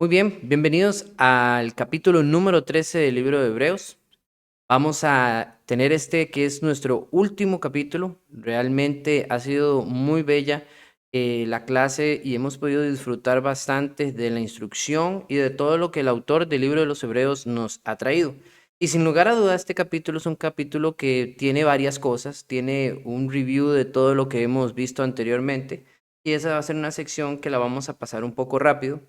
Muy bien, bienvenidos al capítulo número 13 del libro de Hebreos. Vamos a tener este que es nuestro último capítulo. Realmente ha sido muy bella la clase y hemos podido disfrutar bastante de la instrucción y de todo lo que el autor del libro de los Hebreos nos ha traído. Y sin lugar a dudas, este capítulo es un capítulo que tiene varias cosas, tiene un review de todo lo que hemos visto anteriormente y esa va a ser una sección que la vamos a pasar un poco rápido.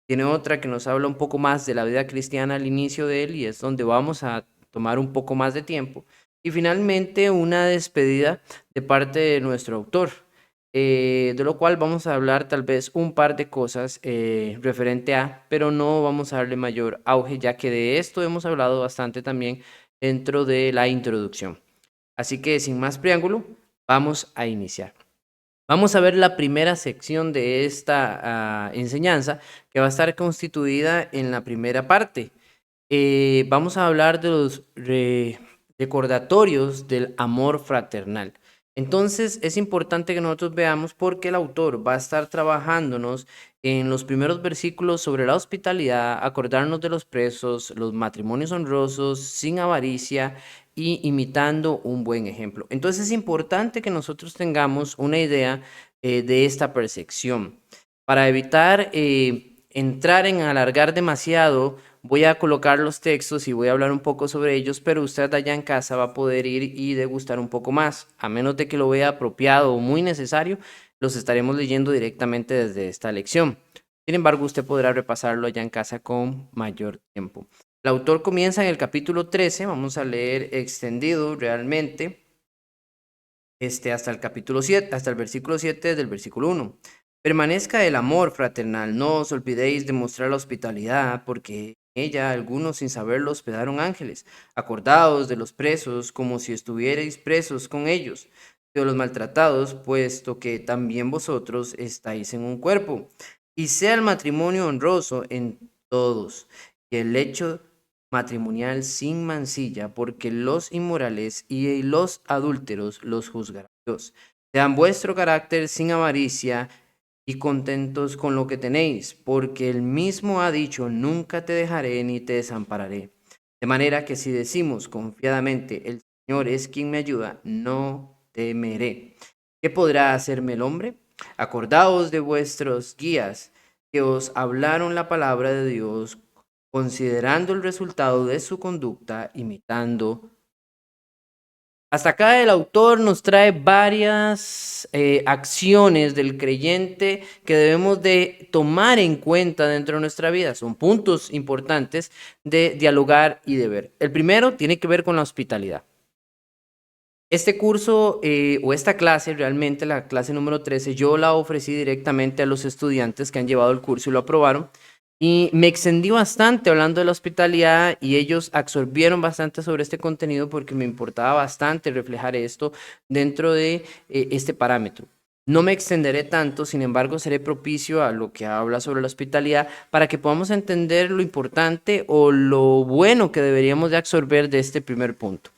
Tiene otra que nos habla un poco más de la vida cristiana al inicio de él y es donde vamos a tomar un poco más de tiempo. Y finalmente una despedida de parte de nuestro autor, de lo cual vamos a hablar tal vez un par de cosas referente a, pero no vamos a darle mayor auge, ya que de esto hemos hablado bastante también dentro de la introducción. Así que sin más preámbulo, vamos a iniciar. Vamos a ver la primera sección de esta enseñanza que va a estar constituida en la primera parte. Vamos a hablar de los recordatorios del amor fraternal. Entonces es importante que nosotros veamos por qué el autor va a estar trabajándonos en los primeros versículos sobre la hospitalidad, acordarnos de los presos, los matrimonios honrosos, sin avaricia y imitando un buen ejemplo. Entonces es importante que nosotros tengamos una idea de esta percepción. Para evitar entrar en alargar demasiado, voy a colocar los textos y voy a hablar un poco sobre ellos, pero usted allá en casa va a poder ir y degustar un poco más. A menos de que lo vea apropiado o muy necesario, los estaremos leyendo directamente desde esta lección. Sin embargo, usted podrá repasarlo allá en casa con mayor tiempo. El autor comienza en el capítulo 13, vamos a leer extendido realmente, hasta el capítulo 7, hasta el versículo 7 del versículo 1. Permanezca el amor fraternal, no os olvidéis de mostrar la hospitalidad, porque en ella algunos sin saberlo hospedaron ángeles. Acordaos de los presos como si estuvierais presos con ellos, de los maltratados, puesto que también vosotros estáis en un cuerpo. Y sea el matrimonio honroso en todos, y el hecho matrimonial sin mancilla, porque los inmorales y los adúlteros los juzgará Dios. Sean vuestro carácter sin avaricia y contentos con lo que tenéis, porque él mismo ha dicho, nunca te dejaré ni te desampararé. De manera que si decimos confiadamente, el Señor es quien me ayuda, no temeré. ¿Qué podrá hacerme el hombre? Acordaos de vuestros guías que os hablaron la palabra de Dios, considerando el resultado de su conducta, imitando. Hasta acá el autor nos trae varias acciones del creyente que debemos de tomar en cuenta dentro de nuestra vida. Son puntos importantes de dialogar y de ver. El primero tiene que ver con la hospitalidad. Este curso o esta clase, realmente la clase número 13, yo la ofrecí directamente a los estudiantes que han llevado el curso y lo aprobaron. Y me extendí bastante hablando de la hospitalidad y ellos absorbieron bastante sobre este contenido porque me importaba bastante reflejar esto dentro de este parámetro. No me extenderé tanto, sin embargo, seré propicio a lo que habla sobre la hospitalidad para que podamos entender lo importante o lo bueno que deberíamos de absorber de este primer punto.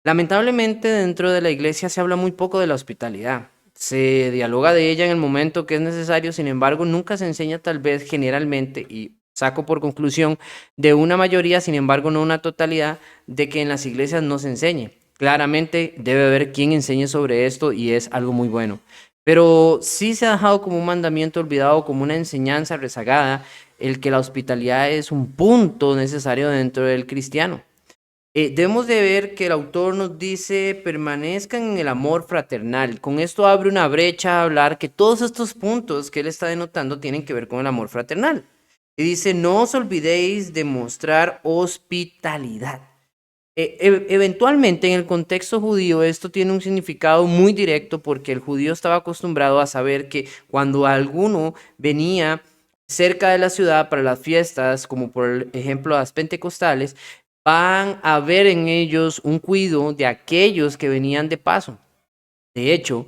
Lamentablemente, dentro de la iglesia se habla muy poco de la hospitalidad. Se dialoga de ella en el momento que es necesario, sin embargo, nunca se enseña tal vez generalmente, y saco por conclusión de una mayoría, sin embargo, no una totalidad, de que en las iglesias no se enseñe. Claramente debe haber quien enseñe sobre esto y es algo muy bueno. Pero sí se ha dejado como un mandamiento olvidado, como una enseñanza rezagada, el que la hospitalidad es un punto necesario dentro del cristiano. Debemos de ver que el autor nos dice permanezcan en el amor fraternal. Con esto abre una brecha a hablar que todos estos puntos que él está denotando tienen que ver con el amor fraternal. Y dice, no os olvidéis de mostrar hospitalidad. Eventualmente en el contexto judío esto tiene un significado muy directo porque el judío estaba acostumbrado a saber que cuando alguno venía cerca de la ciudad para las fiestas, como por ejemplo las pentecostales, van a ver en ellos un cuidado de aquellos que venían de paso. De hecho,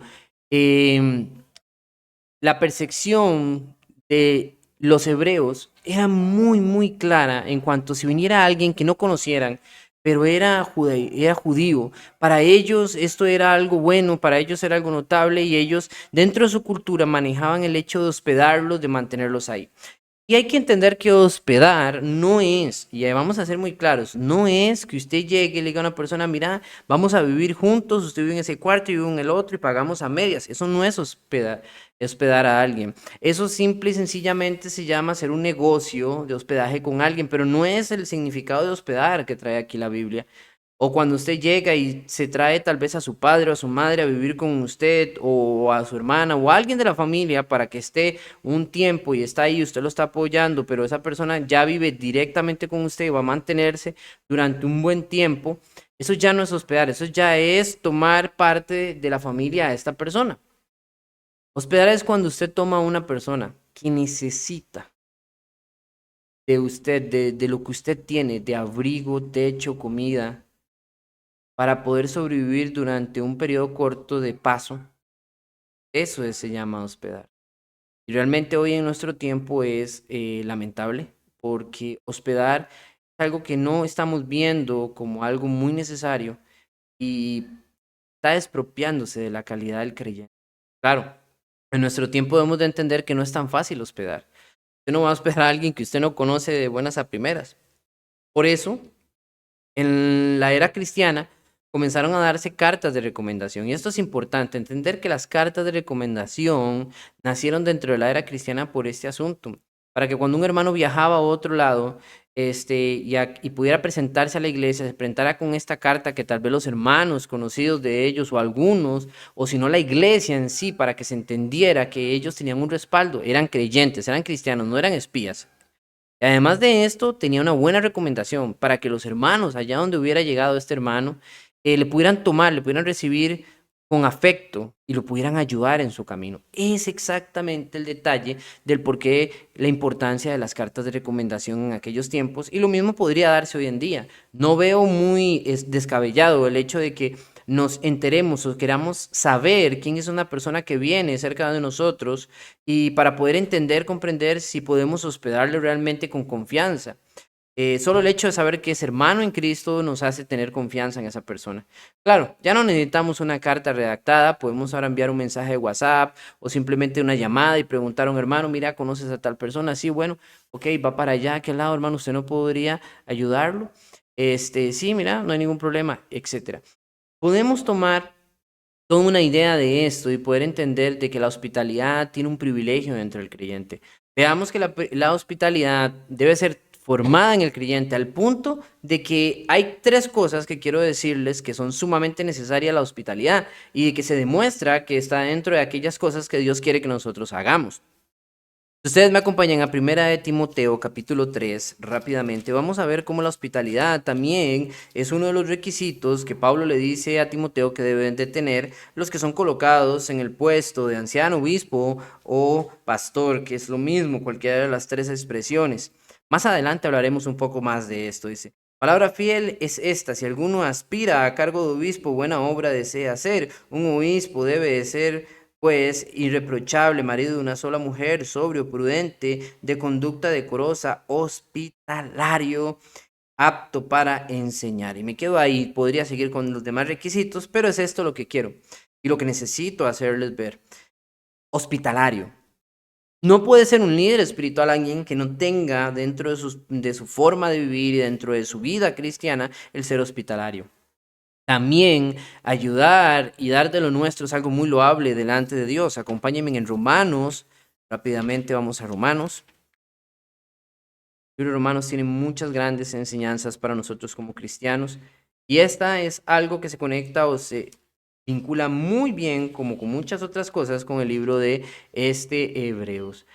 em, la percepción de los hebreos era muy, muy clara en cuanto si viniera alguien que no conocieran, pero era judío. Para ellos esto era algo bueno, para ellos era algo notable y ellos dentro de su cultura manejaban el hecho de hospedarlos, de mantenerlos ahí. Y hay que entender que hospedar no es, y ahí vamos a ser muy claros, no es que usted llegue y le diga a una persona, mira, vamos a vivir juntos, usted vive en ese cuarto y yo vivo en el otro y pagamos a medias. Eso no es hospedar a alguien. Eso simple y sencillamente se llama hacer un negocio de hospedaje con alguien, pero no es el significado de hospedar que trae aquí la Biblia. O cuando usted llega y se trae tal vez a su padre o a su madre a vivir con usted o a su hermana o a alguien de la familia para que esté un tiempo y está ahí, usted lo está apoyando, pero esa persona ya vive directamente con usted y va a mantenerse durante un buen tiempo, eso ya no es hospedar, eso ya es tomar parte de la familia de esta persona. Hospedar es cuando usted toma a una persona que necesita de usted, de lo que usted tiene, de abrigo, techo, comida para poder sobrevivir durante un periodo corto de paso. Se llama hospedar. Y realmente hoy en nuestro tiempo es lamentable porque hospedar es algo que no estamos viendo como algo muy necesario y está expropiándose de la calidad del creyente. Claro, en nuestro tiempo debemos de entender que no es tan fácil hospedar. Usted no va a hospedar a alguien que usted no conoce de buenas a primeras. Por eso, en la era cristiana comenzaron a darse cartas de recomendación. Y esto es importante, entender que las cartas de recomendación nacieron dentro de la era cristiana por este asunto, para que cuando un hermano viajaba a otro lado, y pudiera presentarse a la iglesia, se presentara con esta carta que tal vez los hermanos conocidos de ellos o algunos, o si no la iglesia en sí, para que se entendiera que ellos tenían un respaldo, eran creyentes, eran cristianos, no eran espías. Y además de esto, tenía una buena recomendación para que los hermanos, allá donde hubiera llegado este hermano, le pudieran tomar, le pudieran recibir con afecto y lo pudieran ayudar en su camino. Es exactamente el detalle del por qué la importancia de las cartas de recomendación en aquellos tiempos y lo mismo podría darse hoy en día. No veo muy descabellado el hecho de que nos enteremos o queramos saber quién es una persona que viene cerca de nosotros y para poder entender, comprender si podemos hospedarle realmente con confianza. Solo el hecho de saber que es hermano en Cristo nos hace tener confianza en esa persona. Claro, ya no necesitamos una carta redactada, podemos ahora enviar un mensaje de WhatsApp o simplemente una llamada y preguntar a un hermano, mira, ¿conoces a tal persona? Sí, bueno, ok, va para allá, ¿a qué lado, hermano? ¿Usted no podría ayudarlo? Sí, mira, no hay ningún problema, etcétera. Podemos tomar toda una idea de esto y poder entender de que la hospitalidad tiene un privilegio dentro del creyente. Veamos que la hospitalidad debe ser formada en el creyente al punto de que hay tres cosas que quiero decirles que son sumamente necesarias a la hospitalidad y de que se demuestra que está dentro de aquellas cosas que Dios quiere que nosotros hagamos. Si ustedes me acompañan a Primera de Timoteo, capítulo 3, rápidamente, vamos a ver cómo la hospitalidad también es uno de los requisitos que Pablo le dice a Timoteo que deben de tener los que son colocados en el puesto de anciano, obispo o pastor, que es lo mismo, cualquiera de las tres expresiones. Más adelante hablaremos un poco más de esto, dice. Palabra fiel es esta: si alguno aspira a cargo de obispo, buena obra desea hacer. Un obispo debe de ser pues irreprochable, marido de una sola mujer, sobrio, prudente, de conducta decorosa, hospitalario, apto para enseñar. Y me quedo ahí, podría seguir con los demás requisitos, pero es esto lo que quiero y lo que necesito hacerles ver. Hospitalario. No puede ser un líder espiritual alguien que no tenga dentro de su forma de vivir y dentro de su vida cristiana el ser hospitalario. También ayudar y dar de lo nuestro es algo muy loable delante de Dios. Acompáñenme en Romanos. Rápidamente vamos a Romanos. El libro de Romanos tiene muchas grandes enseñanzas para nosotros como cristianos. Y esta es algo que se conecta o se vincula muy bien, como con muchas otras cosas, con el libro de Hebreos.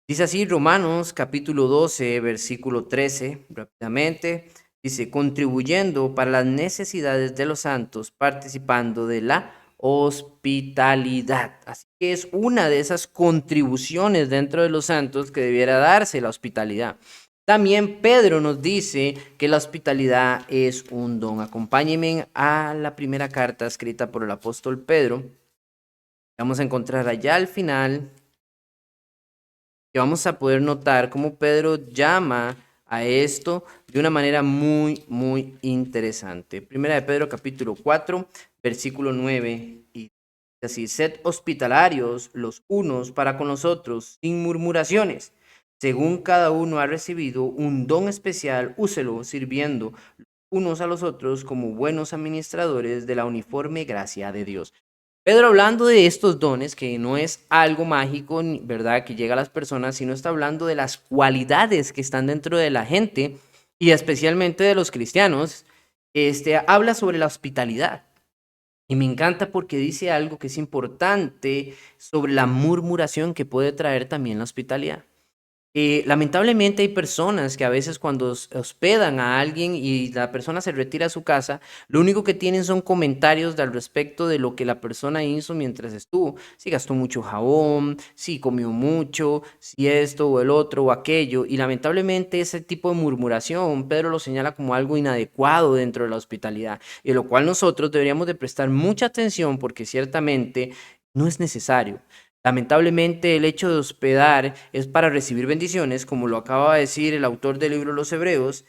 Dice así Romanos capítulo 12, versículo 13, rápidamente. Dice, contribuyendo para las necesidades de los santos, participando de la hospitalidad. Así que es una de esas contribuciones dentro de los santos que debiera darse la hospitalidad. También Pedro nos dice que la hospitalidad es un don. Acompáñenme a la primera carta escrita por el apóstol Pedro. Vamos a encontrar allá al final que vamos a poder notar cómo Pedro llama a esto de una manera muy, muy interesante. Primera de Pedro, capítulo 4, versículo 9, y así: sed hospitalarios los unos para con los otros, sin murmuraciones. Según cada uno ha recibido un don especial, úselo sirviendo unos a los otros como buenos administradores de la uniforme gracia de Dios. Pedro hablando de estos dones, que no es algo mágico, ¿verdad? Que llega a las personas, sino está hablando de las cualidades que están dentro de la gente y especialmente de los cristianos. Habla sobre la hospitalidad. Y me encanta porque dice algo que es importante sobre la murmuración que puede traer también la hospitalidad. Lamentablemente hay personas que a veces cuando hospedan a alguien y la persona se retira a su casa, lo único que tienen son comentarios al respecto de lo que la persona hizo mientras estuvo. Si gastó mucho jabón, si comió mucho, si esto o el otro o aquello. Y lamentablemente ese tipo de murmuración, Pedro lo señala como algo inadecuado dentro de la hospitalidad, y lo cual nosotros deberíamos de prestar mucha atención porque ciertamente no es necesario. Lamentablemente, el hecho de hospedar es para recibir bendiciones, como lo acaba de decir el autor del libro de los Hebreos,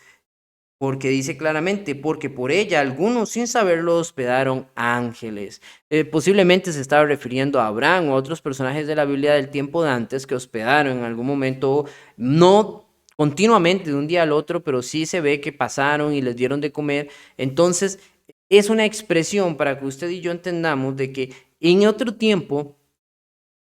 porque dice claramente, porque por ella algunos sin saberlo hospedaron ángeles. Posiblemente se estaba refiriendo a Abraham o a otros personajes de la Biblia del tiempo de antes que hospedaron en algún momento, no continuamente de un día al otro, pero sí se ve que pasaron y les dieron de comer. Entonces, es una expresión para que usted y yo entendamos de que en otro tiempo,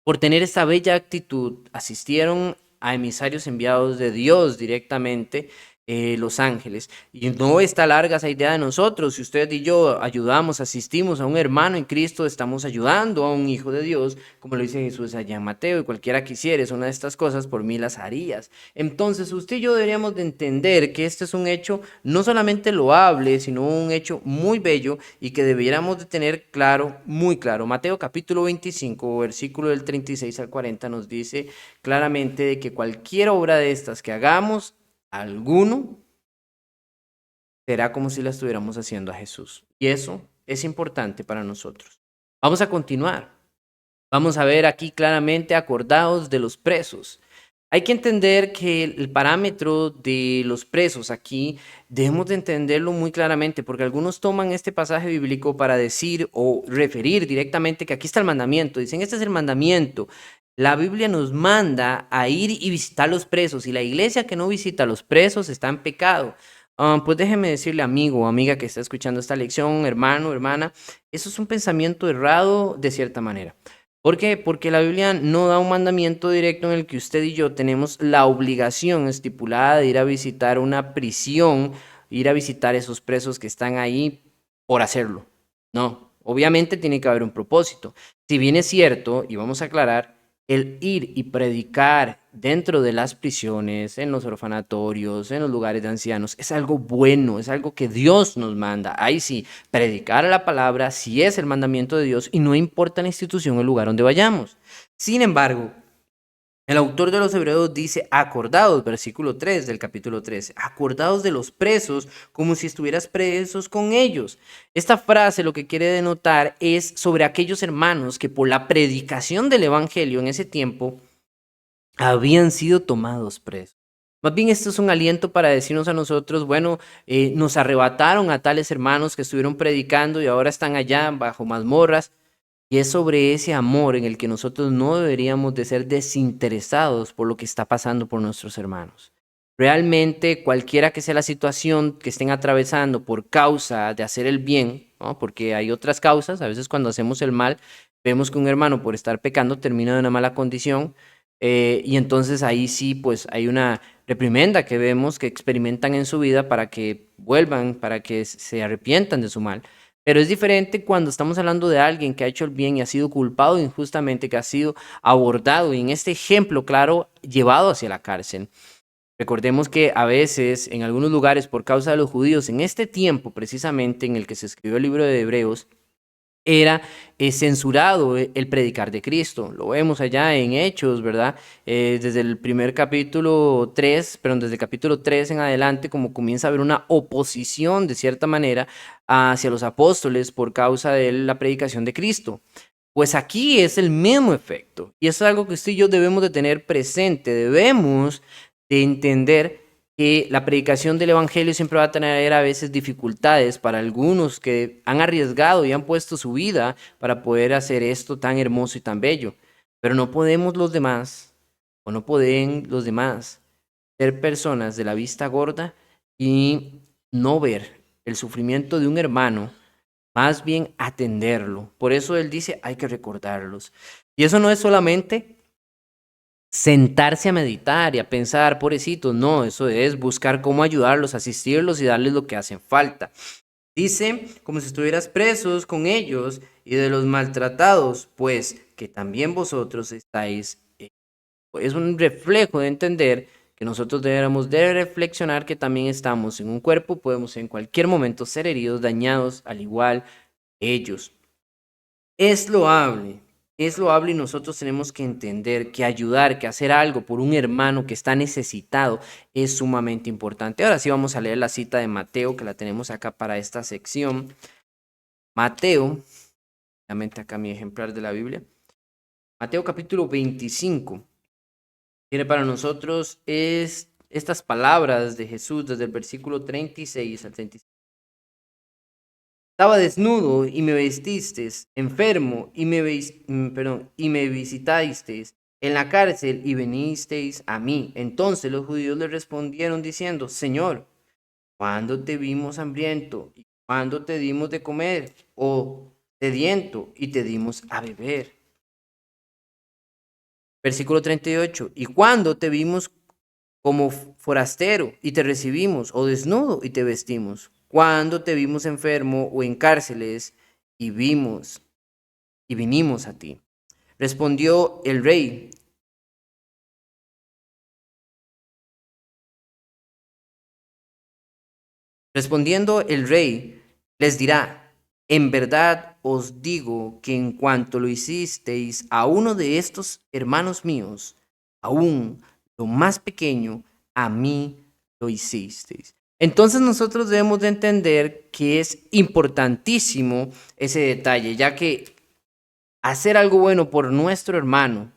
por tener esta bella actitud, asistieron a emisarios enviados de Dios directamente, los ángeles. Y no está larga esa idea de nosotros. Si usted y yo ayudamos, asistimos a un hermano en Cristo, estamos ayudando a un hijo de Dios, como lo dice Jesús allá en Mateo, y cualquiera que hicieres una de estas cosas, por mí las harías. Entonces, usted y yo deberíamos de entender que este es un hecho no solamente loable, sino un hecho muy bello y que debiéramos de tener claro, muy claro. Mateo capítulo 25, versículo del 36 al 40 nos dice claramente de que cualquier obra de estas que hagamos, alguno, será como si la estuviéramos haciendo a Jesús. Y eso es importante para nosotros. Vamos a continuar. Vamos a ver aquí claramente acordados de los presos. Hay que entender que el parámetro de los presos aquí debemos de entenderlo muy claramente, porque algunos toman este pasaje bíblico para decir o referir directamente que aquí está el mandamiento. Dicen, este es el mandamiento. La Biblia nos manda a ir y visitar los presos, y la iglesia que no visita a los presos está en pecado. Pues déjeme decirle, amigo o amiga que está escuchando esta lección, hermano, hermana, eso es un pensamiento errado de cierta manera. ¿Por qué? Porque la Biblia no da un mandamiento directo en el que usted y yo tenemos la obligación estipulada de ir a visitar una prisión, ir a visitar esos presos que están ahí por hacerlo. No, obviamente tiene que haber un propósito. Si bien es cierto, y vamos a aclarar, el ir y predicar dentro de las prisiones, en los orfanatorios, en los lugares de ancianos, es algo bueno, es algo que Dios nos manda. Ahí sí, predicar la palabra sí es el mandamiento de Dios y no importa la institución o el lugar donde vayamos. Sin embargo, el autor de los Hebreos dice, acordados, versículo 3 del capítulo 13, acordados de los presos como si estuvieras presos con ellos. Esta frase lo que quiere denotar es sobre aquellos hermanos que por la predicación del evangelio en ese tiempo habían sido tomados presos. Más bien esto es un aliento para decirnos a nosotros, bueno, nos arrebataron a tales hermanos que estuvieron predicando y ahora están allá bajo mazmorras. Y es sobre ese amor en el que nosotros no deberíamos de ser desinteresados por lo que está pasando por nuestros hermanos. Realmente, cualquiera que sea la situación que estén atravesando por causa de hacer el bien, ¿no? Porque hay otras causas, a veces cuando hacemos el mal, vemos que un hermano por estar pecando termina de una mala condición, y entonces ahí sí, pues hay una reprimenda que vemos que experimentan en su vida para que vuelvan, para que se arrepientan de su mal. Pero es diferente cuando estamos hablando de alguien que ha hecho el bien y ha sido culpado injustamente, que ha sido abordado y en este ejemplo claro, llevado hacia la cárcel. Recordemos que a veces en algunos lugares por causa de los judíos, en este tiempo precisamente en el que se escribió el libro de Hebreos, era censurado el predicar de Cristo. Lo vemos allá en Hechos, ¿verdad? Desde el primer capítulo 3, pero desde el capítulo 3 en adelante, como comienza a haber una oposición de cierta manera hacia los apóstoles por causa de la predicación de Cristo. Pues aquí es el mismo efecto. Y eso es algo que usted y yo debemos de tener presente. Debemos de entender que la predicación del evangelio siempre va a tener a veces dificultades para algunos que han arriesgado y han puesto su vida para poder hacer esto tan hermoso y tan bello. Pero no podemos los demás o no pueden los demás ser personas de la vista gorda y no ver el sufrimiento de un hermano, más bien atenderlo. Por eso él dice, hay que recordarlos. Y eso no es solamente sentarse a meditar y a pensar, pobrecitos, no, eso es buscar cómo ayudarlos, asistirlos y darles lo que hacen falta. Dice, como si estuvieras presos con ellos y de los maltratados, pues que también vosotros estáis. Es un reflejo de entender que nosotros deberíamos de reflexionar que también estamos en un cuerpo, podemos en cualquier momento ser heridos, dañados, al igual que ellos. Es loable, es loable y nosotros tenemos que entender que ayudar, que hacer algo por un hermano que está necesitado es sumamente importante. Ahora sí vamos a leer la cita de Mateo, que la tenemos acá para esta sección. Mateo, realmente acá mi ejemplar de la Biblia. Mateo capítulo 25. Tiene para nosotros estas palabras de Jesús desde el versículo 36 al 37. Estaba desnudo y me vestisteis, enfermo y y me visitasteis en la cárcel y vinisteis a mí. Entonces los judíos le respondieron diciendo, Señor, ¿cuándo te vimos hambriento y cuándo te dimos de comer o sediento y te dimos a beber? Versículo 38. ¿Y cuándo te vimos como forastero y te recibimos, o desnudo y te vestimos? Cuando te vimos enfermo o en cárceles y vinimos a ti. Respondió el rey. Respondiendo el rey, les dirá, en verdad os digo que en cuanto lo hicisteis a uno de estos hermanos míos, aún lo más pequeño, a mí lo hicisteis. Entonces nosotros debemos de entender que es importantísimo ese detalle, ya que hacer algo bueno por nuestro hermano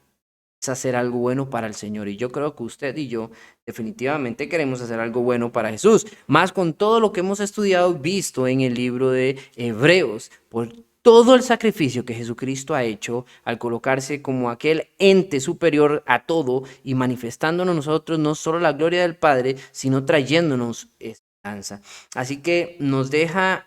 es hacer algo bueno para el Señor. Y yo creo que usted y yo definitivamente queremos hacer algo bueno para Jesús, más con todo lo que hemos estudiado, visto en el libro de Hebreos, por todo el sacrificio que Jesucristo ha hecho al colocarse como aquel ente superior a todo y manifestándonos nosotros no solo la gloria del Padre, sino trayéndonos esperanza. Así que nos deja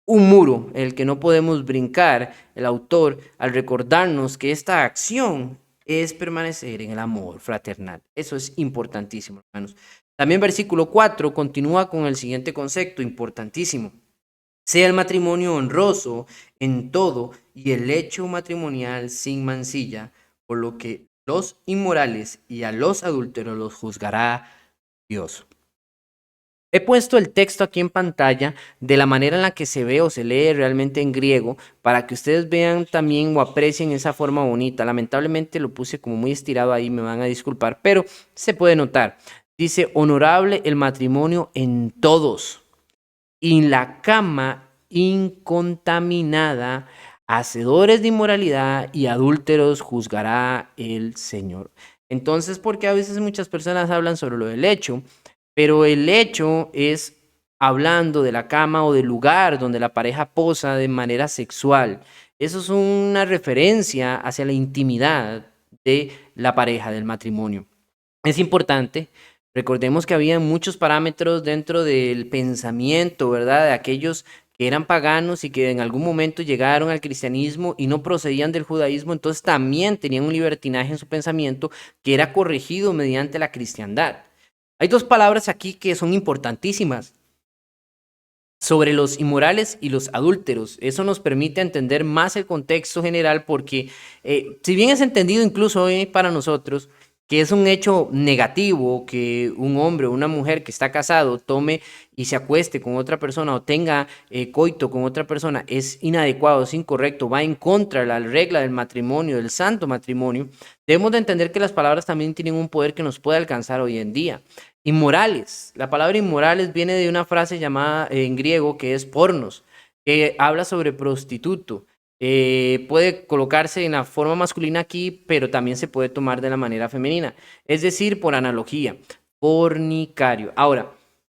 un muro el que no podemos brincar el autor al recordarnos que esta acción es permanecer en el amor fraternal. Eso es importantísimo, hermanos. También versículo 4 continúa con el siguiente concepto importantísimo. Sea el matrimonio honroso en todo y el hecho matrimonial sin mancilla, por lo que los inmorales y a los adúlteros los juzgará Dios. He puesto el texto aquí en pantalla de la manera en la que se ve o se lee realmente en griego para que ustedes vean también o aprecien esa forma bonita. Lamentablemente lo puse como muy estirado ahí, me van a disculpar, pero se puede notar. Dice, honorable el matrimonio en todos y la cama incontaminada, hacedores de inmoralidad y adúlteros juzgará el Señor. Entonces, porque a veces muchas personas hablan sobre lo del hecho, pero el hecho es hablando de la cama o del lugar donde la pareja posa de manera sexual. Eso es una referencia hacia la intimidad de la pareja, del matrimonio. Es importante, recordemos que había muchos parámetros dentro del pensamiento, ¿verdad? De aquellos que eran paganos y que en algún momento llegaron al cristianismo y no procedían del judaísmo, entonces también tenían un libertinaje en su pensamiento que era corregido mediante la cristiandad. Hay dos palabras aquí que son importantísimas sobre los inmorales y los adúlteros. Eso nos permite entender más el contexto general porque si bien es entendido incluso hoy para nosotros que es un hecho negativo que un hombre o una mujer que está casado tome y se acueste con otra persona o tenga coito con otra persona, es inadecuado, es incorrecto, va en contra de la regla del matrimonio, del santo matrimonio, debemos de entender que las palabras también tienen un poder que nos puede alcanzar hoy en día. Inmorales. La palabra inmorales viene de una frase llamada en griego que es pornos, que habla sobre prostituto. Puede colocarse en la forma masculina aquí, pero también se puede tomar de la manera femenina. Es decir, por analogía, fornicario. Ahora,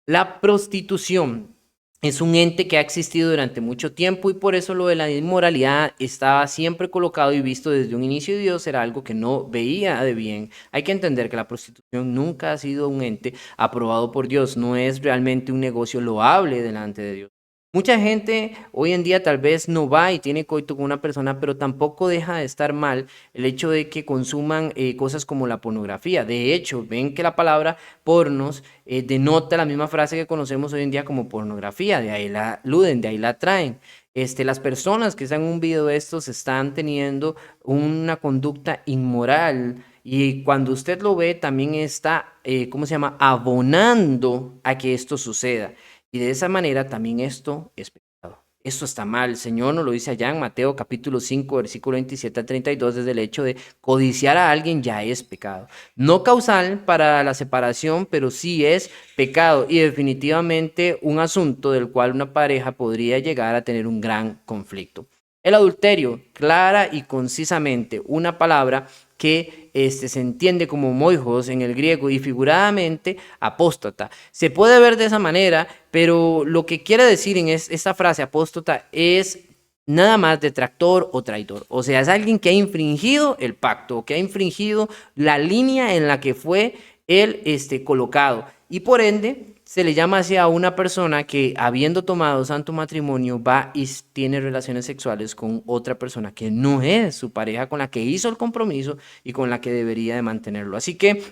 la prostitución es un ente que ha existido durante mucho tiempo y por eso lo de la inmoralidad estaba siempre colocado y visto desde un inicio. Dios era algo que no veía de bien. Hay que entender que la prostitución nunca ha sido un ente aprobado por Dios, no es realmente un negocio loable delante de Dios. Mucha gente hoy en día tal vez no va y tiene coito con una persona, pero tampoco deja de estar mal el hecho de que consuman cosas como la pornografía. De hecho, ven que la palabra pornos denota la misma frase que conocemos hoy en día como pornografía, de ahí la aluden, de ahí la traen. Las personas que están en un video de estos están teniendo una conducta inmoral y cuando usted lo ve también está, ¿cómo se llama?, abonando a que esto suceda. Y de esa manera también esto es pecado. Esto está mal. El Señor nos lo dice allá en Mateo capítulo 5, versículo 27 a 32, desde el hecho de codiciar a alguien ya es pecado. No causal para la separación, pero sí es pecado y definitivamente un asunto del cual una pareja podría llegar a tener un gran conflicto. El adulterio, clara y concisamente, una palabra que se entiende como moijos en el griego y figuradamente apóstata. Se puede ver de esa manera, pero lo que quiere decir en esta frase apóstata es nada más detractor o traidor. O sea, es alguien que ha infringido el pacto, que ha infringido la línea en la que fue él colocado. Y por ende, se le llama así a una persona que, habiendo tomado santo matrimonio, va y tiene relaciones sexuales con otra persona que no es su pareja, con la que hizo el compromiso y con la que debería de mantenerlo. Así que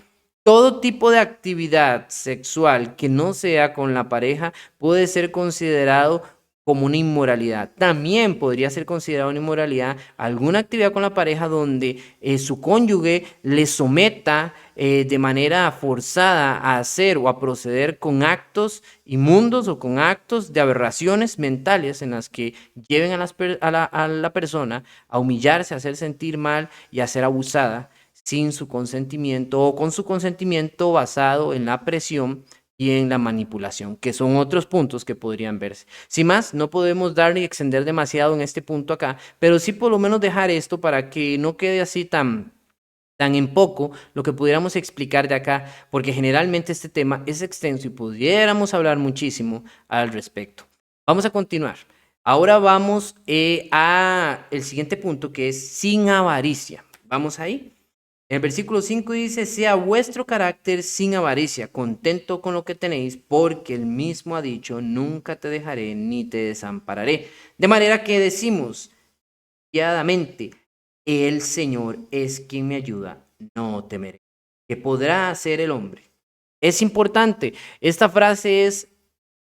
todo tipo de actividad sexual que no sea con la pareja puede ser considerado como una inmoralidad. También podría ser considerado una inmoralidad alguna actividad con la pareja donde su cónyuge le someta de manera forzada a hacer o a proceder con actos inmundos o con actos de aberraciones mentales en las que lleven a la persona a humillarse, a hacer sentir mal y a ser abusada sin su consentimiento o con su consentimiento basado en la presión y en la manipulación, que son otros puntos que podrían verse. Sin más, no podemos dar ni extender demasiado en este punto acá, pero sí por lo menos dejar esto para que no quede así tan en poco lo que pudiéramos explicar de acá, porque generalmente este tema es extenso y pudiéramos hablar muchísimo al respecto. Vamos a continuar. Ahora vamos a el siguiente punto, que es sin avaricia. Vamos ahí. En el versículo 5 dice, sea vuestro carácter sin avaricia, contento con lo que tenéis, porque él mismo ha dicho, nunca te dejaré ni te desampararé. De manera que decimos, fiadamente, el Señor es quien me ayuda, no temeré. ¿Qué podrá hacer el hombre? Es importante, esta frase es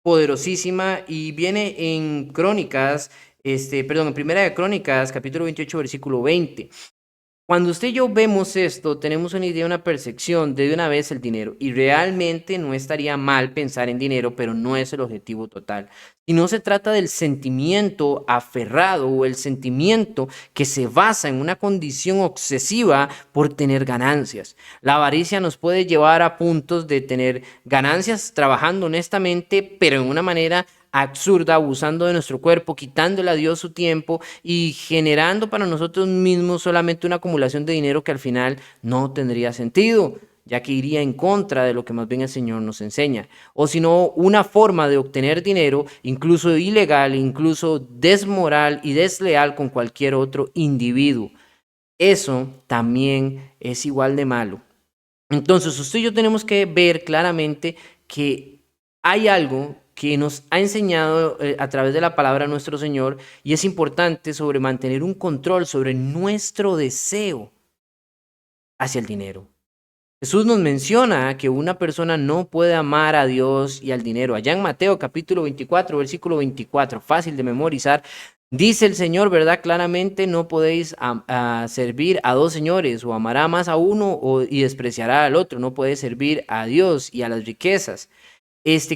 poderosísima y viene en Crónicas, en Primera de Crónicas, capítulo 28, versículo 20. Cuando usted y yo vemos esto, tenemos una idea, una percepción de una vez el dinero. Y realmente no estaría mal pensar en dinero, pero no es el objetivo total. Y no se trata del sentimiento aferrado o el sentimiento que se basa en una condición obsesiva por tener ganancias. La avaricia nos puede llevar a puntos de tener ganancias trabajando honestamente, pero en una manera absurda, abusando de nuestro cuerpo, quitándole a Dios su tiempo y generando para nosotros mismos solamente una acumulación de dinero que al final no tendría sentido, ya que iría en contra de lo que más bien el Señor nos enseña. O si no, una forma de obtener dinero, incluso ilegal, incluso desmoral y desleal con cualquier otro individuo. Eso también es igual de malo. Entonces, usted y yo tenemos que ver claramente que hay algo que nos ha enseñado a través de la palabra nuestro Señor y es importante sobre mantener un control sobre nuestro deseo hacia el dinero. Jesús nos menciona que una persona no puede amar a Dios y al dinero. Allá en Mateo capítulo 24, versículo 24, fácil de memorizar, dice el Señor, ¿verdad? Claramente no podéis servir a dos señores, o amará más a uno y despreciará al otro. No puede servir a Dios y a las riquezas.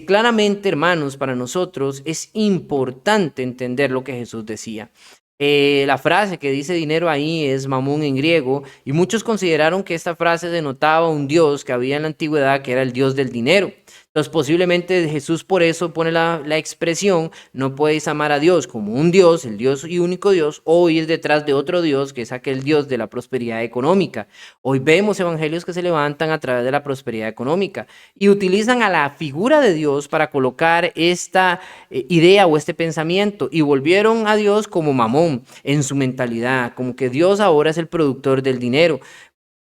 Claramente, hermanos, para nosotros es importante entender lo que Jesús decía. La frase que dice dinero ahí es mamón en griego y muchos consideraron que esta frase denotaba un dios que había en la antigüedad que era el dios del dinero. Entonces posiblemente Jesús por eso pone la expresión, no podéis amar a Dios como un Dios, el Dios y único Dios, o ir detrás de otro Dios que es aquel Dios de la prosperidad económica. Hoy vemos evangelios que se levantan a través de la prosperidad económica y utilizan a la figura de Dios para colocar esta idea o este pensamiento y volvieron a Dios como mamón en su mentalidad, como que Dios ahora es el productor del dinero,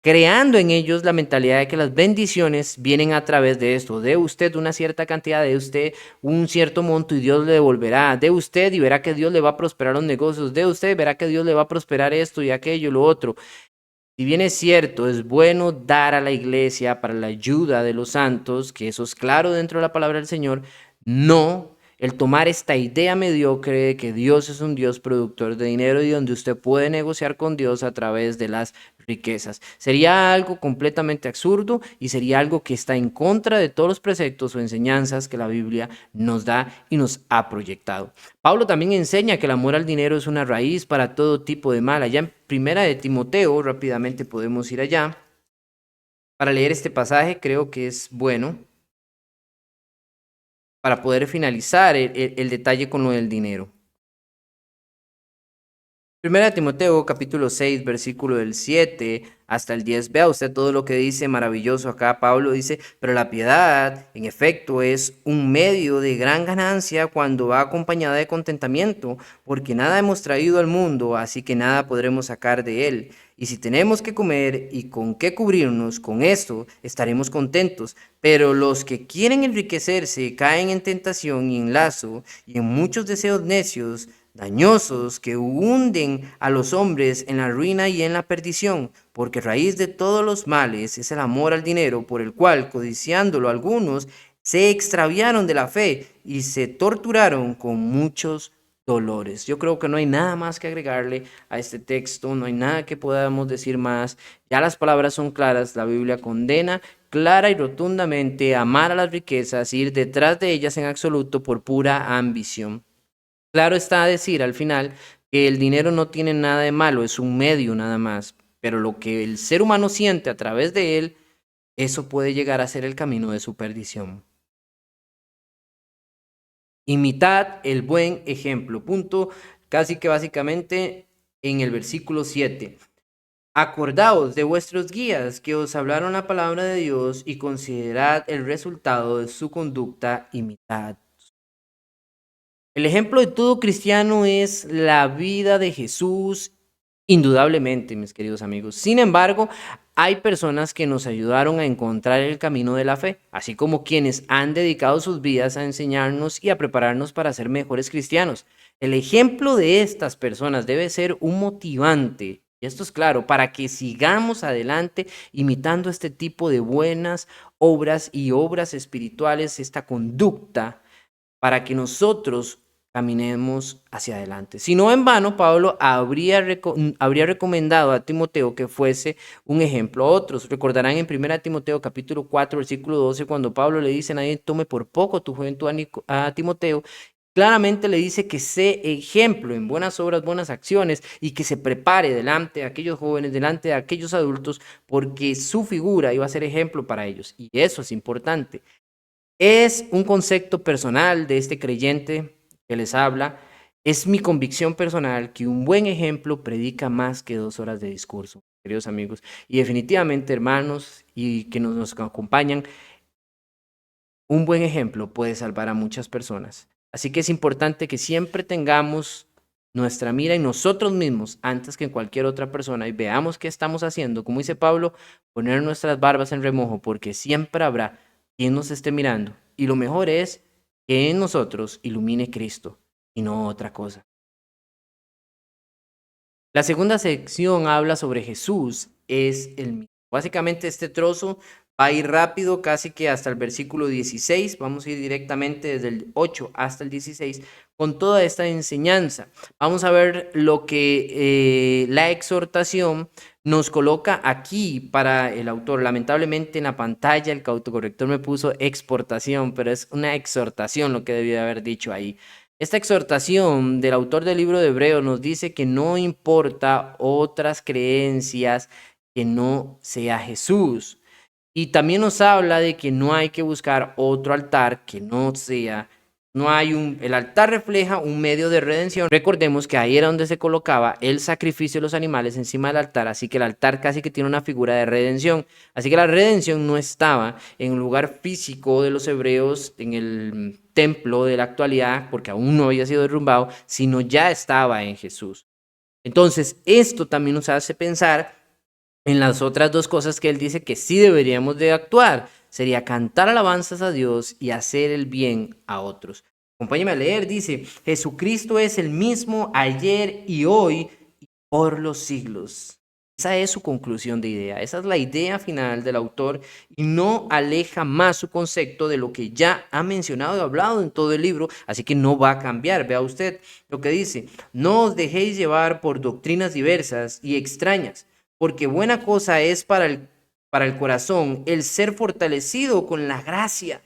creando en ellos la mentalidad de que las bendiciones vienen a través de esto. De usted una cierta cantidad, de usted un cierto monto y Dios le devolverá. De usted y verá que Dios le va a prosperar los negocios. De usted verá que Dios le va a prosperar esto y aquello y lo otro. Si bien es cierto, es bueno dar a la iglesia para la ayuda de los santos, que eso es claro dentro de la palabra del Señor, no el tomar esta idea mediocre de que Dios es un Dios productor de dinero y donde usted puede negociar con Dios a través de las riquezas. Sería algo completamente absurdo y sería algo que está en contra de todos los preceptos o enseñanzas que la Biblia nos da y nos ha proyectado. Pablo también enseña que el amor al dinero es una raíz para todo tipo de mal. Allá en Primera de Timoteo, rápidamente podemos ir allá para leer este pasaje, creo que es bueno para poder finalizar el detalle con lo del dinero. Primera de Timoteo, capítulo 6, versículo del 7 hasta el 10. Vea usted todo lo que dice, maravilloso. Acá Pablo dice, pero la piedad, en efecto, es un medio de gran ganancia cuando va acompañada de contentamiento, porque nada hemos traído al mundo, así que nada podremos sacar de él. Y si tenemos que comer y con qué cubrirnos, con esto estaremos contentos. Pero los que quieren enriquecerse caen en tentación y en lazo y en muchos deseos necios, dañosos, que hunden a los hombres en la ruina y en la perdición, porque raíz de todos los males es el amor al dinero, por el cual, codiciándolo algunos, se extraviaron de la fe y se torturaron con muchos dolores. Yo creo que no hay nada más que agregarle a este texto, no hay nada que podamos decir más. Ya las palabras son claras, la Biblia condena clara y rotundamente amar a las riquezas, ir detrás de ellas en absoluto por pura ambición. Claro está decir al final que el dinero no tiene nada de malo, es un medio nada más, pero lo que el ser humano siente a través de él, eso puede llegar a ser el camino de su perdición. Imitad el buen ejemplo. Punto, casi que básicamente en el versículo 7. Acordaos de vuestros guías que os hablaron la palabra de Dios y considerad el resultado de su conducta, imitad. El ejemplo de todo cristiano es la vida de Jesús, indudablemente, mis queridos amigos. Sin embargo, hay personas que nos ayudaron a encontrar el camino de la fe, así como quienes han dedicado sus vidas a enseñarnos y a prepararnos para ser mejores cristianos. El ejemplo de estas personas debe ser un motivante, y esto es claro, para que sigamos adelante imitando este tipo de buenas obras y obras espirituales, esta conducta para que nosotros caminemos hacia adelante. Si no, en vano, Pablo habría recomendado a Timoteo que fuese un ejemplo a otros. Recordarán en 1 Timoteo capítulo 4, versículo 12, cuando Pablo le dice, nadie tome por poco tu juventud a Timoteo, claramente le dice que sea ejemplo en buenas obras, buenas acciones y que se prepare delante de aquellos jóvenes, delante de aquellos adultos, porque su figura iba a ser ejemplo para ellos. Y eso es importante. Es un concepto personal de este creyente que les habla. Es mi convicción personal que un buen ejemplo predica más que 2 horas de discurso, queridos amigos. Y definitivamente, hermanos, y que nos acompañan, un buen ejemplo puede salvar a muchas personas. Así que es importante que siempre tengamos nuestra mira en nosotros mismos antes que en cualquier otra persona y veamos qué estamos haciendo. Como dice Pablo, poner nuestras barbas en remojo porque siempre habrá quien nos esté mirando. Y lo mejor es que en nosotros ilumine Cristo y no otra cosa. La segunda sección habla sobre Jesús, es el mismo. Básicamente este trozo va a ir rápido, casi que hasta el versículo 16. Vamos a ir directamente desde el 8 hasta el 16 con toda esta enseñanza. Vamos a ver lo que la exhortación nos coloca aquí para el autor. Lamentablemente en la pantalla el autocorrector me puso exportación, pero es una exhortación lo que debía haber dicho ahí. Esta exhortación del autor del libro de Hebreos nos dice que no importa otras creencias que no sea Jesús. Y también nos habla de que no hay que buscar otro altar que no sea, no hay el altar refleja un medio de redención. Recordemos que ahí era donde se colocaba el sacrificio de los animales encima del altar, así que el altar casi que tiene una figura de redención. Así que la redención no estaba en un lugar físico de los hebreos, en el templo de la actualidad, porque aún no había sido derrumbado, sino ya estaba en Jesús. Entonces, esto también nos hace pensar en las otras dos cosas que él dice que sí deberíamos de actuar. Sería cantar alabanzas a Dios y hacer el bien a otros. Acompáñame a leer, dice, Jesucristo es el mismo ayer y hoy y por los siglos. Esa es su conclusión de idea, esa es la idea final del autor y no aleja más su concepto de lo que ya ha mencionado y hablado en todo el libro, así que no va a cambiar. Vea usted lo que dice, no os dejéis llevar por doctrinas diversas y extrañas, porque buena cosa es para el corazón el ser fortalecido con la gracia,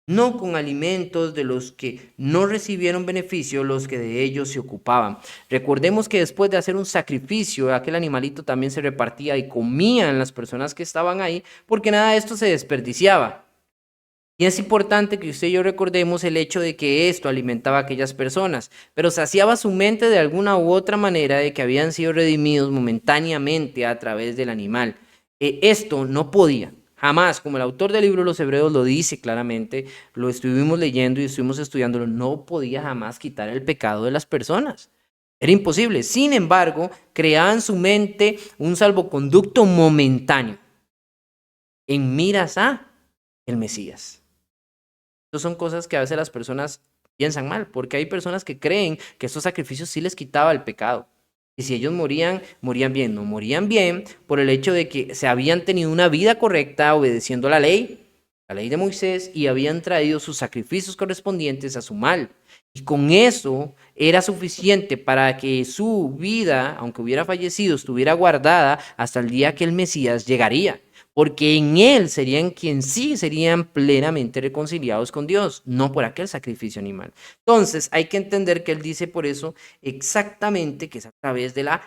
no con alimentos de los que no recibieron beneficio los que de ellos se ocupaban. Recordemos que después de hacer un sacrificio, aquel animalito también se repartía y comían las personas que estaban ahí, porque nada de esto se desperdiciaba. Y es importante que usted y yo recordemos el hecho de que esto alimentaba a aquellas personas, pero saciaba su mente de alguna u otra manera de que habían sido redimidos momentáneamente a través del animal. Esto no podía, jamás, como el autor del libro de los Hebreos lo dice claramente, lo estuvimos leyendo y estuvimos estudiándolo, no podía jamás quitar el pecado de las personas. Era imposible. Sin embargo, creaba en su mente un salvoconducto momentáneo en miras a el Mesías. Estas son cosas que a veces las personas piensan mal, porque hay personas que creen que estos sacrificios sí les quitaba el pecado. Y si ellos morían, morían bien. No morían bien por el hecho de que se habían tenido una vida correcta obedeciendo la ley de Moisés, y habían traído sus sacrificios correspondientes a su mal. Y con eso era suficiente para que su vida, aunque hubiera fallecido, estuviera guardada hasta el día que el Mesías llegaría. Porque en él serían quien sí serían plenamente reconciliados con Dios, no por aquel sacrificio animal. Entonces hay que entender que él dice por eso exactamente que es a través de la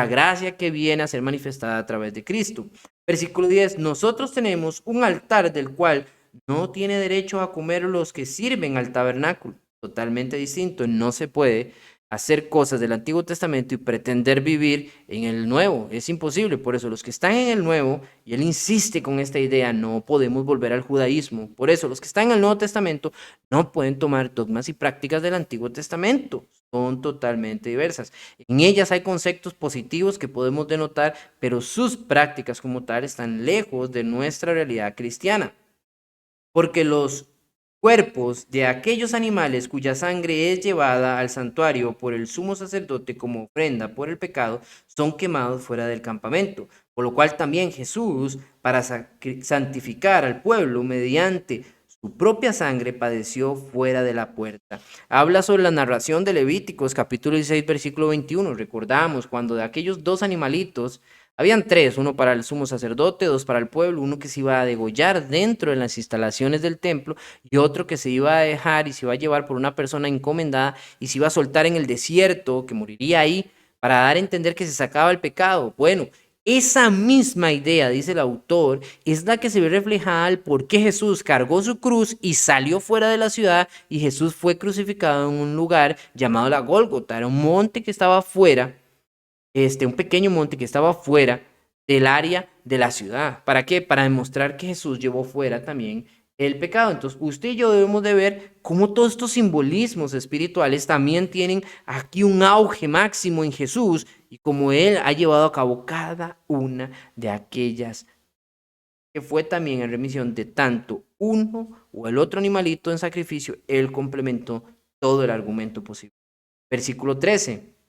gracia que viene a ser manifestada a través de Cristo. Versículo 10, nosotros tenemos un altar del cual no tiene derecho a comer los que sirven al tabernáculo. Totalmente distinto, no se puede hacer cosas del Antiguo Testamento y pretender vivir en el Nuevo. Es imposible. Por eso los que están en el Nuevo, y él insiste con esta idea, no podemos volver al judaísmo. Por eso los que están en el Nuevo Testamento no pueden tomar dogmas y prácticas del Antiguo Testamento. Son totalmente diversas. En ellas hay conceptos positivos que podemos denotar, pero sus prácticas como tal están lejos de nuestra realidad cristiana. Porque los cuerpos de aquellos animales cuya sangre es llevada al santuario por el sumo sacerdote como ofrenda por el pecado, son quemados fuera del campamento. Por lo cual también Jesús, para santificar al pueblo mediante su propia sangre, padeció fuera de la puerta. Habla sobre la narración de Levíticos, capítulo 16, versículo 21. Recordamos cuando de aquellos dos animalitos, habían tres, uno para el sumo sacerdote, dos para el pueblo, uno que se iba a degollar dentro de las instalaciones del templo y otro que se iba a dejar y se iba a llevar por una persona encomendada y se iba a soltar en el desierto, que moriría ahí, para dar a entender que se sacaba el pecado. Bueno, esa misma idea, dice el autor, es la que se ve reflejada al por qué Jesús cargó su cruz y salió fuera de la ciudad, y Jesús fue crucificado en un lugar llamado la Gólgota. Era un monte que estaba fuera, un pequeño monte que estaba fuera del área de la ciudad. ¿Para qué? Para demostrar que Jesús llevó fuera también el pecado. Entonces, usted y yo debemos de ver cómo todos estos simbolismos espirituales también tienen aquí un auge máximo en Jesús y cómo Él ha llevado a cabo cada una de aquellas que fue también en remisión de tanto uno o el otro animalito en sacrificio. Él complementó todo el argumento posible. Versículo 13.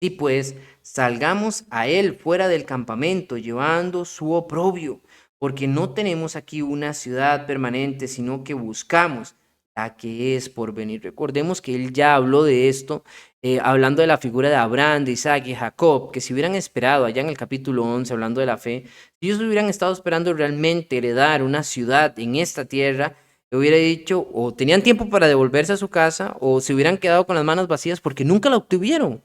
Y pues salgamos a él fuera del campamento, llevando su oprobio, porque no tenemos aquí una ciudad permanente, sino que buscamos la que es por venir. Recordemos que él ya habló de esto, hablando de la figura de Abraham, de Isaac y Jacob, que si hubieran esperado allá en el capítulo 11, hablando de la fe, si ellos hubieran estado esperando realmente heredar una ciudad en esta tierra, hubiera dicho, o tenían tiempo para devolverse a su casa, o se hubieran quedado con las manos vacías porque nunca la obtuvieron.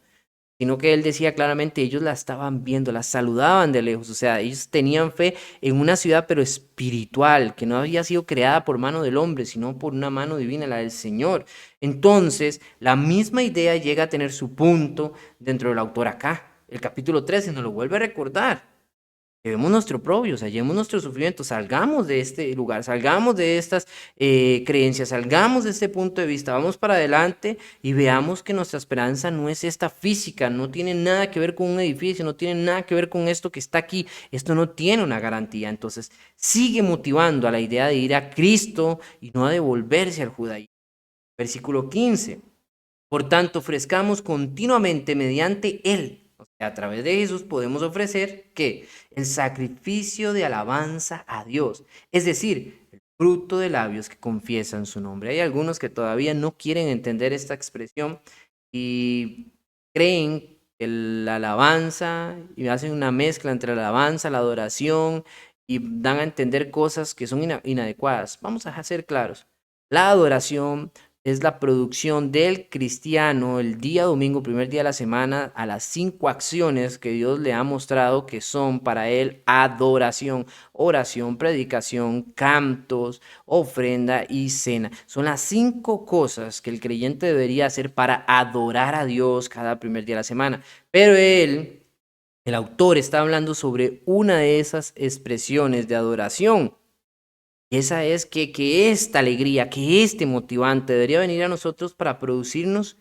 sino que él decía claramente, ellos la estaban viendo, la saludaban de lejos, o sea, ellos tenían fe en una ciudad pero espiritual, que no había sido creada por mano del hombre, sino por una mano divina, la del Señor. Entonces, la misma idea llega a tener su punto dentro del autor acá. El capítulo 13 nos lo vuelve a recordar. Llevemos nuestro oprobio, o sea, llevemos nuestro sufrimiento, salgamos de este lugar, salgamos de estas creencias, salgamos de este punto de vista, vamos para adelante y veamos que nuestra esperanza no es esta física, no tiene nada que ver con un edificio, no tiene nada que ver con esto que está aquí, esto no tiene una garantía. Entonces, sigue motivando a la idea de ir a Cristo y no a devolverse al judaísmo. Versículo 15. Por tanto, ofrezcamos continuamente mediante Él, o sea, a través de Jesús podemos ofrecer ¿qué? El sacrificio de alabanza a Dios, es decir, el fruto de labios que confiesan su nombre. Hay algunos que todavía no quieren entender esta expresión y creen que la alabanza, y hacen una mezcla entre la alabanza, la adoración, y dan a entender cosas que son inadecuadas. Vamos a ser claros. La adoración es la producción del cristiano el día domingo, primer día de la semana, a las 5 acciones que Dios le ha mostrado que son para él adoración, oración, predicación, cantos, ofrenda y cena. Son las 5 cosas que el creyente debería hacer para adorar a Dios cada primer día de la semana. Pero el autor está hablando sobre una de esas expresiones de adoración. Esa es que esta alegría, que este motivante debería venir a nosotros para producirnos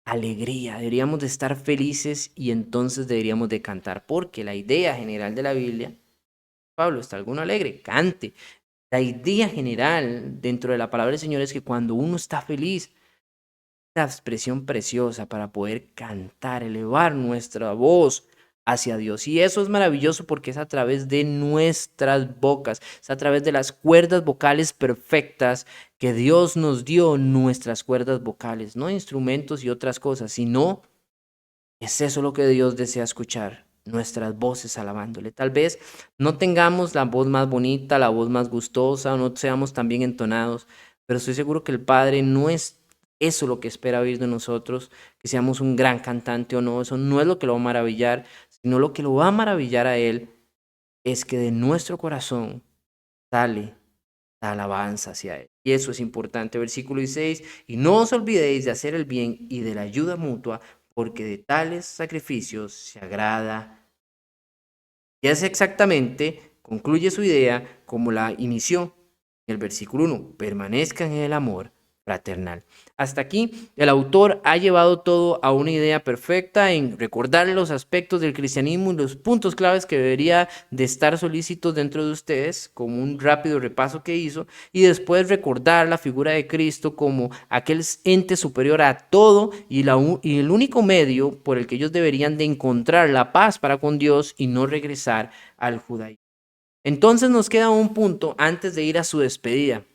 alegría. Deberíamos de estar felices y entonces deberíamos de cantar, porque la idea general de la Biblia, Pablo, ¿está alguno alegre? Cante. La idea general dentro de la palabra del Señor es que cuando uno está feliz, esta expresión preciosa para poder cantar, elevar nuestra voz hacia Dios. Y eso es maravilloso porque es a través de nuestras bocas, es a través de las cuerdas vocales perfectas que Dios nos dio, nuestras cuerdas vocales, no instrumentos y otras cosas, sino es eso lo que Dios desea escuchar, nuestras voces alabándole. Tal vez no tengamos la voz más bonita, la voz más gustosa, o no seamos tan bien entonados, pero estoy seguro que el Padre no es eso lo que espera oír de nosotros, que seamos un gran cantante o no, eso no es lo que lo va a maravillar, sino lo que lo va a maravillar a Él es que de nuestro corazón sale la alabanza hacia Él. Y eso es importante. Versículo 16, y no os olvidéis de hacer el bien y de la ayuda mutua, porque de tales sacrificios se agrada. Y es exactamente, concluye su idea como la inició en el versículo 1, permanezcan en el amor fraternal. Hasta aquí, el autor ha llevado todo a una idea perfecta en recordar los aspectos del cristianismo y los puntos claves que debería de estar solícitos dentro de ustedes, como un rápido repaso que hizo, y después recordar la figura de Cristo como aquel ente superior a todo y el único medio por el que ellos deberían de encontrar la paz para con Dios y no regresar al judaísmo. Entonces nos queda un punto antes de ir a su despedida.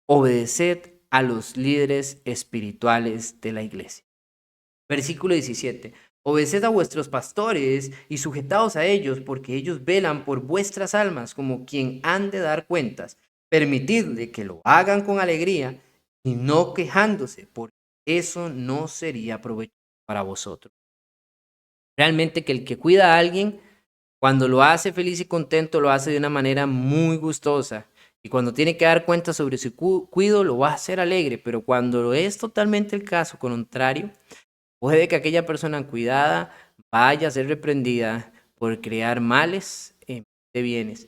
Obedeced a los líderes espirituales de la iglesia. Versículo 17. Obedeced a vuestros pastores y sujetaos a ellos, porque ellos velan por vuestras almas como quien han de dar cuentas. Permitidle que lo hagan con alegría y no quejándose, porque eso no sería provechoso para vosotros. Realmente que el que cuida a alguien, cuando lo hace feliz y contento, lo hace de una manera muy gustosa. Y cuando tiene que dar cuenta sobre su cuido, lo va a hacer alegre. Pero cuando es totalmente el caso contrario, puede que aquella persona cuidada vaya a ser reprendida por crear males en vez de bienes.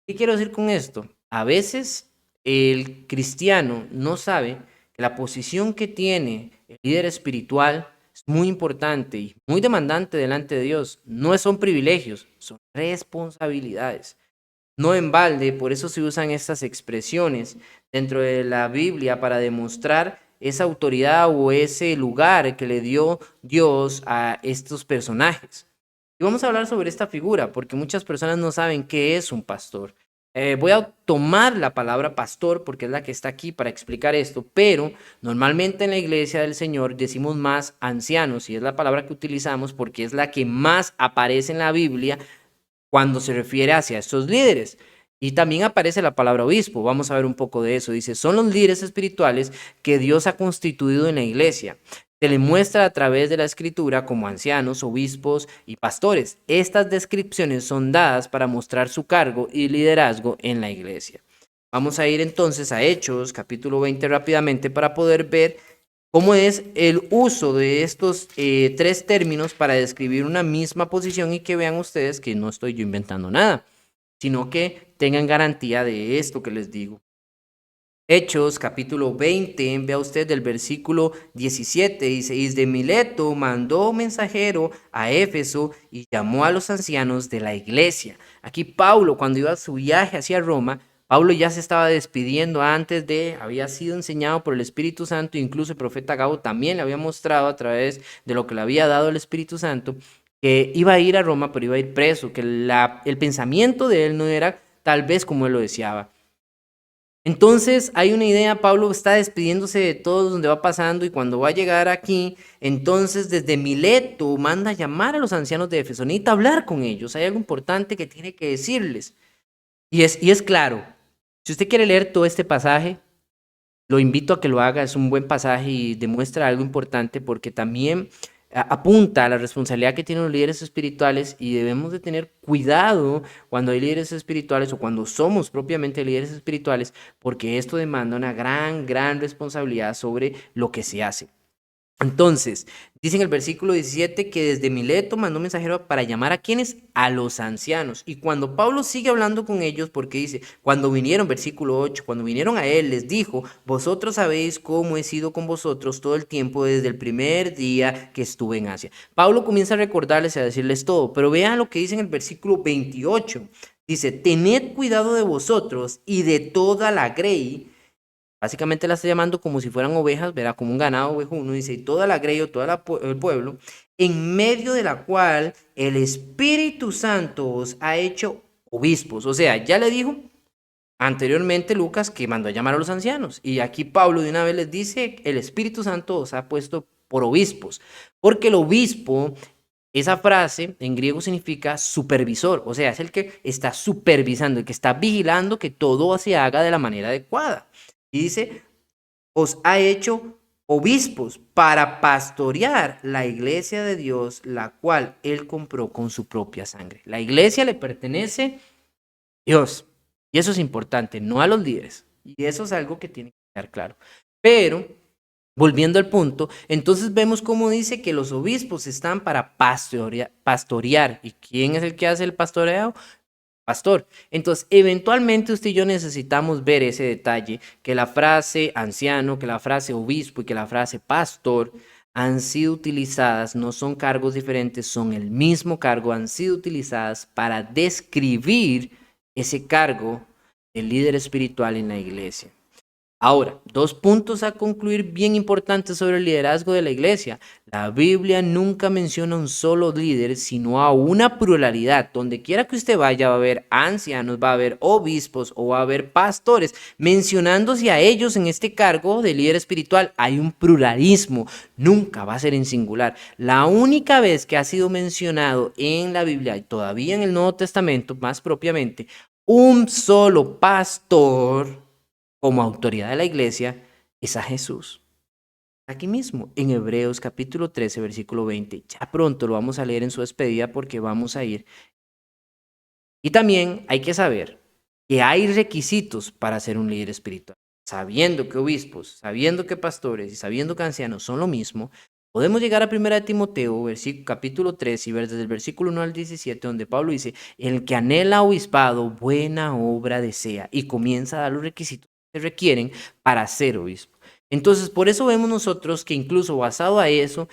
¿Qué quiero decir con esto? A veces el cristiano no sabe que la posición que tiene el líder espiritual es muy importante y muy demandante delante de Dios. No son privilegios, son responsabilidades. No en balde, por eso se usan estas expresiones dentro de la Biblia para demostrar esa autoridad o ese lugar que le dio Dios a estos personajes. Y vamos a hablar sobre esta figura porque muchas personas no saben qué es un pastor. Voy a tomar la palabra pastor porque es la que está aquí para explicar esto, pero normalmente en la iglesia del Señor decimos más ancianos y es la palabra que utilizamos porque es la que más aparece en la Biblia cuando se refiere hacia estos líderes. Y también aparece la palabra obispo. Vamos a ver un poco de eso. Dice, son los líderes espirituales que Dios ha constituido en la iglesia. se le muestra a través de la escritura como ancianos, obispos y pastores. Estas descripciones son dadas para mostrar su cargo y liderazgo en la iglesia. Vamos a ir entonces a Hechos, capítulo 20 rápidamente para poder ver cómo es el uso de estos tres términos para describir una misma posición y que vean ustedes que no estoy yo inventando nada, sino que tengan garantía de esto que les digo. Hechos capítulo 20, vea usted del versículo 17, dice, y de Mileto mandó mensajero a Éfeso y llamó a los ancianos de la iglesia. Aquí Pablo, cuando iba a su viaje hacia Roma, Pablo ya se estaba despidiendo había sido enseñado por el Espíritu Santo, incluso el profeta Gabo también le había mostrado a través de lo que le había dado el Espíritu Santo, que iba a ir a Roma, pero iba a ir preso, que el pensamiento de él no era tal vez como él lo deseaba. Entonces hay una idea, Pablo está despidiéndose de todos donde va pasando y cuando va a llegar aquí, entonces desde Mileto manda a llamar a los ancianos de Éfeso, necesita hablar con ellos, hay algo importante que tiene que decirles. Y es claro, si usted quiere leer todo este pasaje, lo invito a que lo haga, es un buen pasaje y demuestra algo importante porque también apunta a la responsabilidad que tienen los líderes espirituales y debemos de tener cuidado cuando hay líderes espirituales o cuando somos propiamente líderes espirituales porque esto demanda una gran responsabilidad sobre lo que se hace. Entonces, dice en el versículo 17 que desde Mileto mandó mensajero para llamar a quienes, a los ancianos. Y cuando Pablo sigue hablando con ellos, porque dice, cuando vinieron, versículo 8, cuando vinieron a él, les dijo, vosotros sabéis cómo he sido con vosotros todo el tiempo desde el primer día que estuve en Asia. Pablo comienza a recordarles y a decirles todo, pero vean lo que dice en el versículo 28. Dice, tened cuidado de vosotros y de toda la grey. Básicamente la está llamando como si fueran ovejas, verá, como un ganado ovejuno, dice, toda la grey o todo el pueblo, en medio de la cual el Espíritu Santo os ha hecho obispos. O sea, ya le dijo anteriormente Lucas que mandó a llamar a los ancianos. Y aquí Pablo de una vez les dice, el Espíritu Santo os ha puesto por obispos. Porque el obispo, esa frase en griego significa supervisor, o sea, es el que está supervisando, el que está vigilando que todo se haga de la manera adecuada. Y dice, os ha hecho obispos para pastorear la iglesia de Dios, la cual él compró con su propia sangre. La iglesia le pertenece a Dios. Y eso es importante, no a los líderes. Y eso es algo que tiene que quedar claro. Pero, volviendo al punto, entonces vemos cómo dice que los obispos están para pastorear. ¿Y quién es el que hace el pastoreo? Pastor. Entonces, eventualmente usted y yo necesitamos ver ese detalle, que la frase anciano, que la frase obispo y que la frase pastor han sido utilizadas, no son cargos diferentes, son el mismo cargo, han sido utilizadas para describir ese cargo de líder espiritual en la iglesia. Ahora, dos puntos a concluir bien importantes sobre el liderazgo de la iglesia. La Biblia nunca menciona un solo líder, sino a una pluralidad. Donde quiera que usted vaya va a haber ancianos, va a haber obispos o va a haber pastores. Mencionándose a ellos en este cargo de líder espiritual, hay un pluralismo. Nunca va a ser en singular. La única vez que ha sido mencionado en la Biblia y todavía en el Nuevo Testamento, más propiamente, un solo pastor como autoridad de la iglesia es a Jesús. Aquí mismo, en Hebreos capítulo 13, versículo 20. Ya pronto lo vamos a leer en su despedida porque vamos a ir. Y también hay que saber que hay requisitos para ser un líder espiritual. Sabiendo que obispos, sabiendo que pastores y sabiendo que ancianos son lo mismo, podemos llegar a 1 Timoteo, capítulo 3, y ver desde el versículo 1 al 17, donde Pablo dice, el que anhela obispado, buena obra desea, y comienza a dar los requisitos que se requieren para ser obispo. Entonces, por eso vemos nosotros que incluso basado a eso,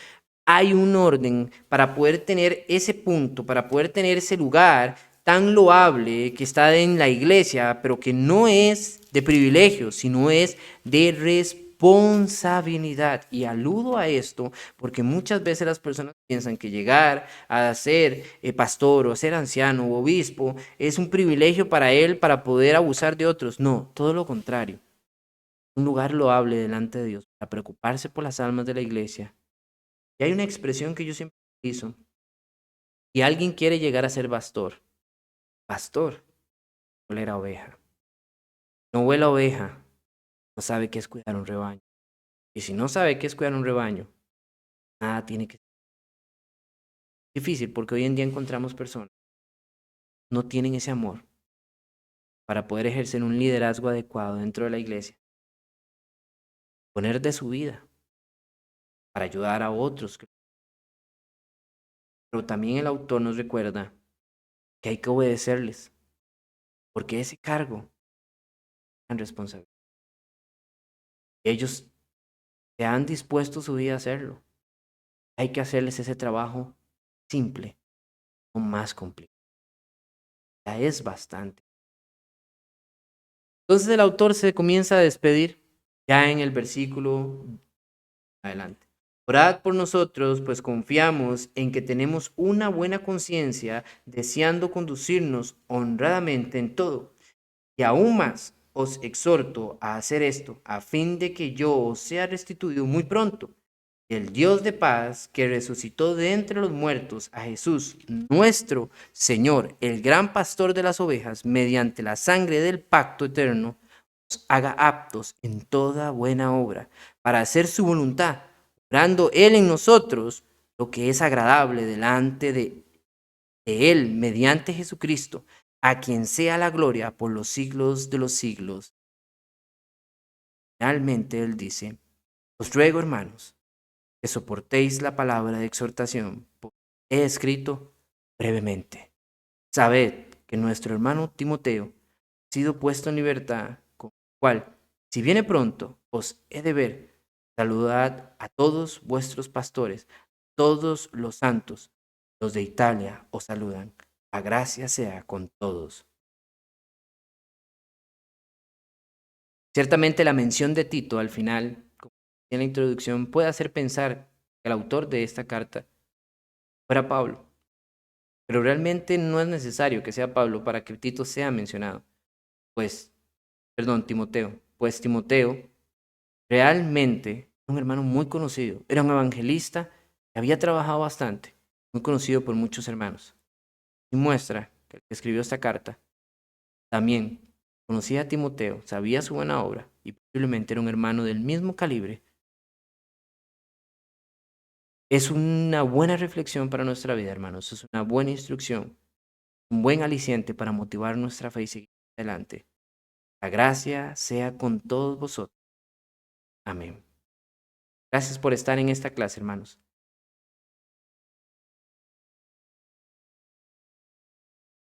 hay un orden para poder tener ese punto, para poder tener ese lugar tan loable que está en la iglesia, pero que no es de privilegio, sino es de responsabilidad. Y aludo a esto porque muchas veces las personas piensan que llegar a ser pastor o ser anciano o obispo es un privilegio para él para poder abusar de otros. No, todo lo contrario. Un lugar loable delante de Dios para preocuparse por las almas de la iglesia. Y hay una expresión que yo siempre utilizo. Si alguien quiere llegar a ser pastor, huele a oveja. No huele a oveja, no sabe qué es cuidar un rebaño. Y si no sabe qué es cuidar un rebaño, nada tiene que ser difícil, porque hoy en día encontramos personas que no tienen ese amor para poder ejercer un liderazgo adecuado dentro de la iglesia, poner de su vida para ayudar a otros. Pero también el autor nos recuerda que hay que obedecerles, porque ese cargo es responsabilidad. Ellos se han dispuesto su vida a hacerlo. Hay que hacerles ese trabajo simple o más complicado. Ya es bastante. Entonces el autor se comienza a despedir ya en el versículo adelante. Orad por nosotros, pues confiamos en que tenemos una buena conciencia, deseando conducirnos honradamente en todo. Y aún más os exhorto a hacer esto, a fin de que yo os sea restituido muy pronto. El Dios de paz, que resucitó de entre los muertos a Jesús, nuestro Señor, el gran pastor de las ovejas, mediante la sangre del pacto eterno, os haga aptos en toda buena obra, para hacer su voluntad, obrando Él en nosotros lo que es agradable delante de Él, mediante Jesucristo, a quien sea la gloria por los siglos de los siglos. Finalmente Él dice, os ruego, hermanos, que soportéis la palabra de exhortación. He escrito brevemente. Sabed que nuestro hermano Timoteo ha sido puesto en libertad, con el cual, si viene pronto, os he de ver. Saludad a todos vuestros pastores, todos los santos, los de Italia os saludan. La gracia sea con todos. Ciertamente la mención de Tito al final, como en la introducción, puede hacer pensar que el autor de esta carta fuera Pablo, pero realmente no es necesario que sea Pablo para que Tito sea mencionado. Pues, perdón, Timoteo. Pues Timoteo realmente un hermano muy conocido, era un evangelista que había trabajado bastante, muy conocido por muchos hermanos. Y muestra que el que escribió esta carta también conocía a Timoteo, sabía su buena obra y posiblemente era un hermano del mismo calibre. Es una buena reflexión para nuestra vida, hermanos. Es una buena instrucción, un buen aliciente para motivar nuestra fe y seguir adelante. La gracia sea con todos vosotros. Amén. Gracias por estar en esta clase, hermanos.